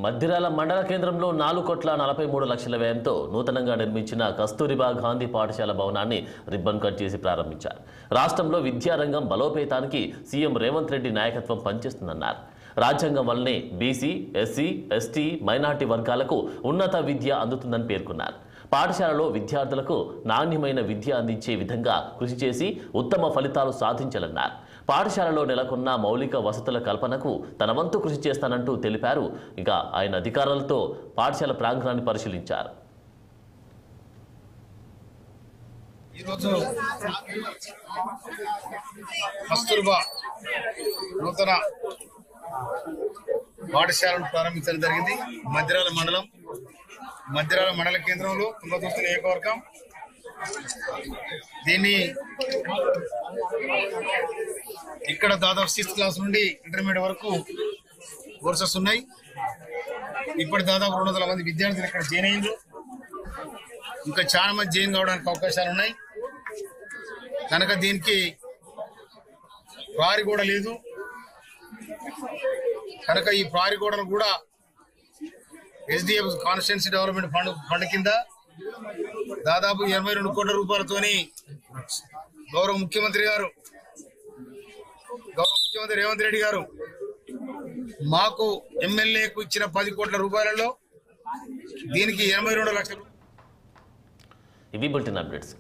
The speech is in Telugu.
మద్దిరాల మండల కేంద్రంలో 4,43,00,000 వ్యయంతో నూతనంగా నిర్మించిన కస్తూరిబా గాంధీ పాఠశాల భవనాన్ని రిబ్బన్ కట్ చేసి ప్రారంభించారు. రాష్ట్రంలో విద్యారంగం బలోపేతానికి సీఎం రేవంత్ రెడ్డి నాయకత్వం పనిచేస్తుందన్నారు. రాజ్యాంగం వల్లనే బీసీ, ఎస్సీ, ఎస్టీ, మైనార్టీ వర్గాలకు ఉన్నత విద్య అందుతుందని పేర్కొన్నారు. పాఠశాలలో విద్యార్థులకు నాణ్యమైన విద్య అందించే విధంగా కృషి చేసి ఉత్తమ ఫలితాలు సాధించాలన్నారు. పాఠశాలలో నెలకొన్న మౌలిక వసతుల కల్పనకు తన వంతు కృషి చేస్తానంటూ తెలిపారు. ఇక ఆయన అధికారులతో పాఠశాల ప్రాంగణాన్ని పరిశీలించారు. ఈరోజు కస్తూర్బా నూతన పాఠశాలను ప్రారంభించడం జరిగింది. మద్దిరాల మండల కేంద్రంలో తుంగతుర్తి నియోజకవర్గం. దీన్ని ఇక్కడ దాదాపు 6th క్లాస్ నుండి ఇంటర్మీడియట్ వరకు కోర్సెస్ ఉన్నాయి. ఇప్పటి దాదాపు 200 మంది విద్యార్థులు ఇక్కడ జాయిన్ అయ్యారు. ఇంకా చాలా మంది జాయిన్ కావడానికి అవకాశాలు ఉన్నాయి. కనుక దీనికి ప్రహరీ గోడ లేదు కనుక ఈ ప్రహరీ గోడను కూడా SDF కాన్స్టిట్యుయెన్సీ డెవలప్మెంట్ ఫండ్ కింద దాదాపు 82 కోట్ల రూపాయలతోని గౌరవ ముఖ్యమంత్రి రేవంత్ రెడ్డి గారు మాకు ఎమ్మెల్యేకు ఇచ్చిన 10 కోట్ల రూపాయలలో దీనికి 82 లక్షలు. ఇవి బులెటిన్ అప్డేట్స్.